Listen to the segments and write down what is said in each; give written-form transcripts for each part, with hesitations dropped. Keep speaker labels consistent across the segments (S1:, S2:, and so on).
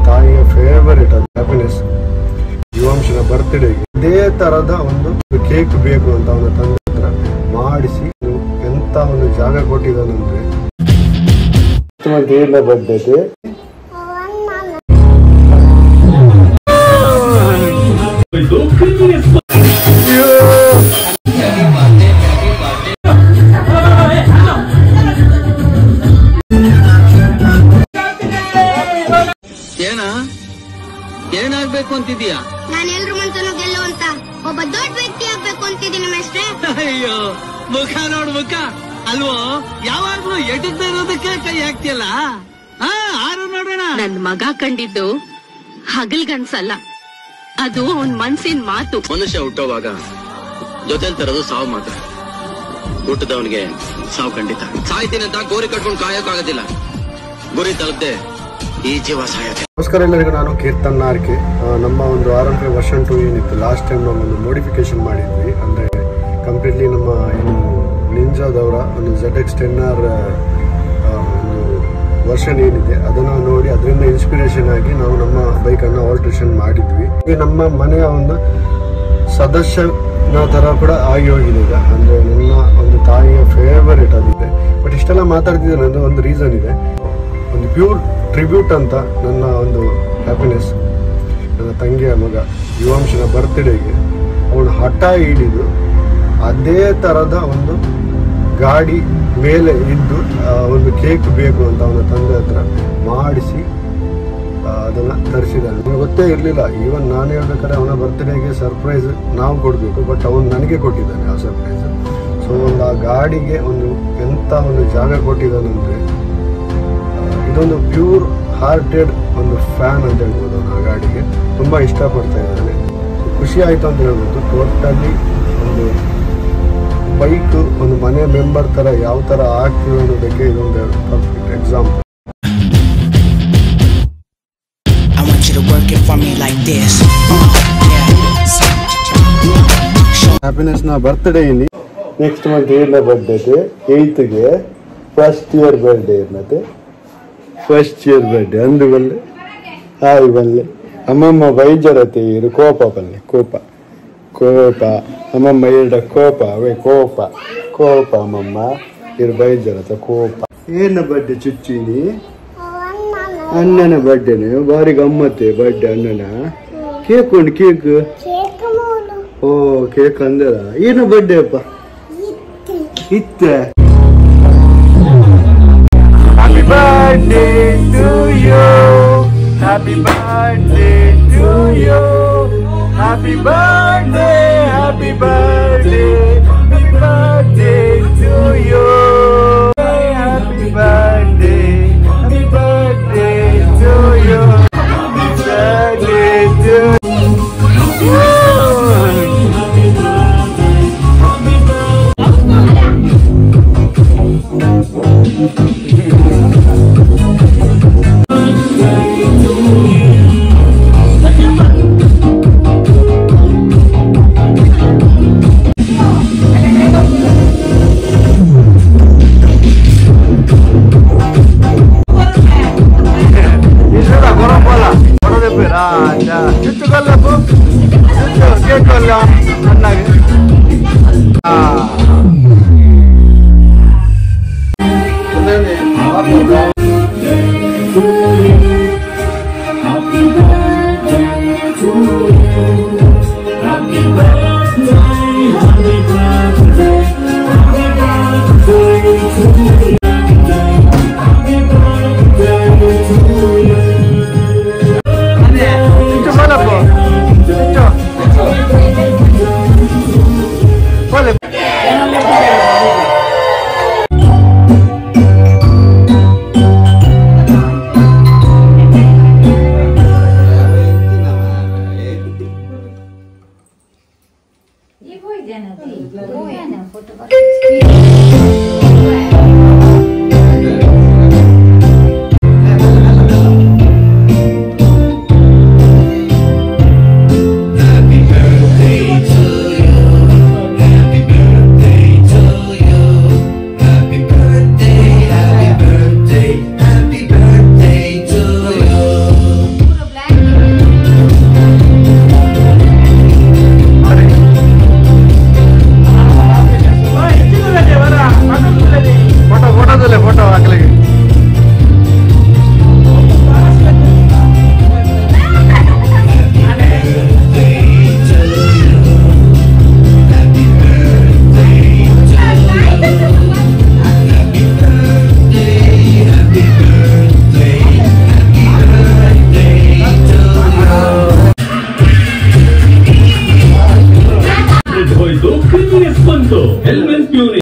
S1: ತಾಯಿಯ ಫೇವರೇಟ್ ಅದು ಹ್ಯಾಪಿನೆಸ್. ಯುವಂಶನ ಬರ್ತ್ಡೇಗೆ ಇದೇ ತರದ ಒಂದು ಕೇಕ್ ಬೇಕು ಅಂತ ಅವನ ತಂದೆ ಹತ್ರ ಮಾಡಿಸಿ ಎಂತ ಒಂದು ಜಾಗ ಕೊಟ್ಟಿದ್ದಾನಂದ್ರೆ ಬರ್ಡೇ
S2: ಏನಾಗ್ಬೇಕು ಅಂತಿದ್ಯಾ?
S3: ನಾನು ಎಲ್ರ ಮನ್ಸನ್ನು ಗೆಲ್ಲುವಂತ ಒಬ್ಬ ದೊಡ್ಡ ವ್ಯಕ್ತಿ ಆಗ್ಬೇಕು ಅಂತಿದ್ದೀನಿ ಮೇಷ್ಟ್ರೆ.
S2: ಅಯ್ಯೋ ಮುಖ ನೋಡ್ ಮುಖ ಅಲ್ವೋ, ಯಾವಾಗ್ಲೂ ಎಟಕ್ತಾ ಇರೋದಕ್ಕೆ ಕೈ ಹಾಕ್ತಿಯಲ್ಲ. ಆರು ನೋಡೋಣ.
S4: ನನ್ ಮಗ ಕಂಡಿದ್ದು ಹಗಲ್ಗನ್ಸಲ್ಲ, ಅದು ಅವನ್ ಮನ್ಸಿನ ಮಾತು.
S5: ಮನುಷ್ಯ ಹುಟ್ಟೋವಾಗ ಜೊತೆಲ್ ತರೋದು ಸಾವು ಮಾತ್ರ. ಹುಟ್ಟದವನಿಗೆ ಸಾವು ಖಂಡಿತ. ಸಾಯ್ತೀನಿ ಅಂತ ಗೋರಿ ಕಟ್ಕೊಂಡು ಕಾಯೋಕ್ಕಾಗೋದಿಲ್ಲ. ಗುರಿ ತಲುಪದೆ ಈ ಜೀವ ಸಾಯತ್ತೆ.
S1: ನಮಸ್ಕಾರ ಎಲ್ಲರಿಗೂ, ನಾನು ಕೀರ್ತನ್ ಆರ್ಕೆ. ನಮ್ಮ ಒಂದು RMP ವರ್ಷನ್ 2 ಏನಿತ್ತು ಲಾಸ್ಟ್ ಟೈಮ್ ನಾವು ಒಂದು ಮೋಡಿಫಿಕೇಶನ್ ಮಾಡಿದ್ವಿ. ಅಂದರೆ ಕಂಪ್ಲೀಟ್ಲಿ ನಮ್ಮ ಏನು ನಿಂಜಾದವರ ಒಂದು ZX10R ಒಂದು ವರ್ಷನ್ ಏನಿದೆ ಅದನ್ನು ನೋಡಿ ಅದರಿಂದ ಇನ್ಸ್ಪಿರೇಷನ್ ಆಗಿ ನಾವು ನಮ್ಮ ಬೈಕನ್ನು ಆಲ್ಟ್ರೇಷನ್ ಮಾಡಿದ್ವಿ. ಈಗ ನಮ್ಮ ಮನೆಯ ಒಂದು ಸದಸ್ಯನ ಥರ ಕೂಡ ಆಗಿ ಹೋಗಿದೆ ಈಗ. ಅಂದರೆ ನನ್ನ ಒಂದು ತಾಯಿಯ ಫೇವರೇಟ್ ಆಗಿದೆ. ಬಟ್ ಇಷ್ಟೆಲ್ಲ ಮಾತಾಡ್ತಿದ್ದೇನೆ ಅಂದರೆ ಒಂದು ರೀಸನ್ ಇದೆ. ಒಂದು ಪ್ಯೂರ್ ಟ್ರಿಬ್ಯೂಟ್ ಅಂತ ನನ್ನ ಒಂದು ಹ್ಯಾಪಿನೆಸ್. ನನ್ನ ತಂಗಿಯ ಮಗ ಯುವಂಶನ ಬರ್ತ್ಡೇಗೆ ಅವನು ಹಠ ಹಿಡಿದು ಅದೇ ಥರದ ಒಂದು ಗಾಡಿ ಮೇಲೆ ಇದ್ದು ಒಂದು ಕೇಕ್ ಬೇಕು ಅಂತ ಅವನ ತಂದೆ ಹತ್ರ ಮಾಡಿಸಿ ಅದನ್ನು ತರಿಸಿದ್ದಾನೆ. ನನಗೆ ಗೊತ್ತೇ ಇರಲಿಲ್ಲ. ಈವನ್ ನಾನು ಹೇಳ್ಬೇಕಾದ್ರೆ ಅವನ ಬರ್ತ್ಡೇಗೆ ಸರ್ಪ್ರೈಸ್ ನಾವು ಕೊಡಬೇಕು, ಬಟ್ ಅವನು ನನಗೆ ಕೊಟ್ಟಿದ್ದಾನೆ ಆ ಸರ್ಪ್ರೈಸ್. ಸೊ ಒಂದು ಆ ಗಾಡಿಗೆ ಒಂದು ಎಂಥ ಒಂದು ಜಾಗ ಕೊಟ್ಟಿದ್ದಾನಂದರೆ ಇದೊಂದು ಪ್ಯೂರ್ ಹಾರ್ಟೆಡ್ ಒಂದು ಫ್ಯಾನ್ ಅಂತ ಹೇಳ್ಬೋದು. ಆ ಗಾಡಿಗೆ ತುಂಬ ಇಷ್ಟಪಡ್ತಾ ಇದ್ದಾನೆ. ಖುಷಿ ಆಯಿತು ಅಂತ ಹೇಳ್ಬೋದು. ಟೋಟಲಿ ಒಂದು ಬೈಕ್ ಒಂದು ಮನೆ ಮೆಂಬರ್ ಥರ ಯಾವ ಥರ ಆಗ್ತದೆ ಅನ್ನೋದಕ್ಕೆ ಇದೊಂದು ಪರ್ಫೆಕ್ಟ್ ಎಕ್ಸಾಂಪಲ್. ಹ್ಯಾಪಿನೆಸ್ನ ಬರ್ತ್ಡೇ ಇಲ್ಲಿ ನೆಕ್ಸ್ಟ್ ಮಂತ್ 7ನೇ ಬರ್ಡೇ, 8ಗೆ ಫಸ್ಟ್ ಇಯರ್ ಬರ್ಡೇ ಮತ್ತೆ ಫಸ್ಟ್ ಇಯರ್ ಬರ್ಡೇ ಅಂದು ಬಲ್ಲೆ ಹಾಯ್ ಬಲ್ಲೆ ಅಮ್ಮಮ್ಮ ವೈದ್ಯರತೆ ಇರು ಕೋಪ ಬಲ್ಲೆ ಕೋಪ ಕೋಪ ಅಮ್ಮಮ್ಮ ಇರ ಕೋಪ ವೈ ಕೋಪ ಕೋಪ ಅಮ್ಮಮ್ಮ ಇರು ವೈದ್ಯರತ ಕೋಪ. ಏನ ಬರ್ಡೇ ಚುಚ್ಚಿನಿ? ಅಣ್ಣನ ಬರ್ಡೇನೆ, ಬಾರಿ ಗಮ್ಮತ್ತೆ ಬರ್ಡೇ ಅಣ್ಣನ. ಕೇಕ್ ಉಂಟು ಕೇಕ್? ಓ ಕೇಕ್ ಅಂದರ. ಏನು ಬರ್ಡೇ ಅಪ್ಪ ಇತ್ತೆ? Happy birthday to you. Happy birthday to you. Happy birthday, happy birthday, happy birthday to you. Happy birthday, happy birthday to you. Happy birthday to you.
S6: Helmet puree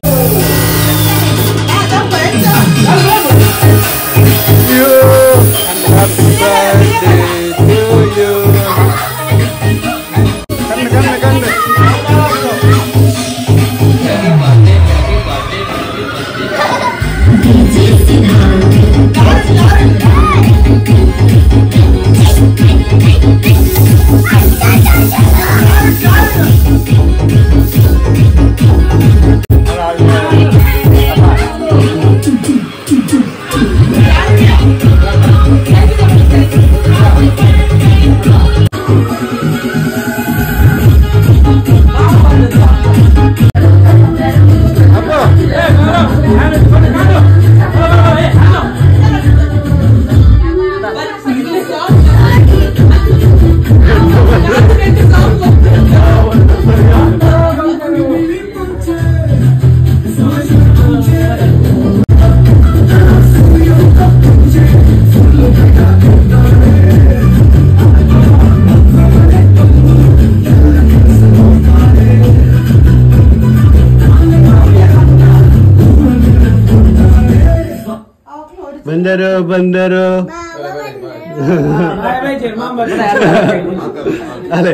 S1: ಬಂದರು ಅಲೆ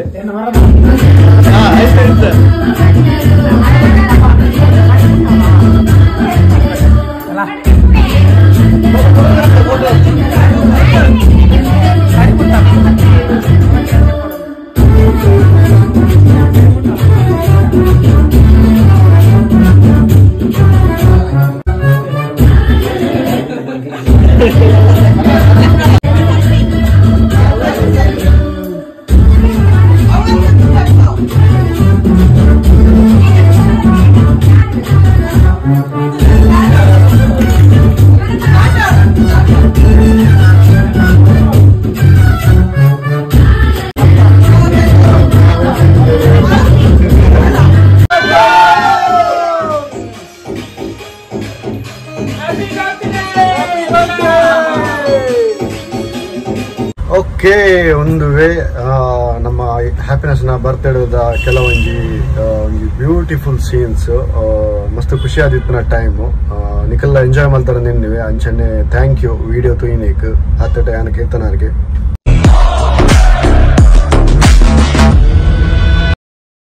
S1: okay ಒಂದು way ನಮ್ಮ happiness ನ ಬರ್ತಡೇದ ಕೆಲವೊಂಜಿ beautiful scenes ಮಸ್ತ್ ಖುಷಿ ಆದಿತ್ತಿನ time ನಿಕಲ್ಲ enjoy ಮಾಡ್ತಾರೆ ನಿನ್ನಿವೆ ಅಂಚನೆ thank you video ತುಯಿನೇಕ್ ಹತ್ತ ಟೈಮ್ ಕೇತನಾರ್ಗೆ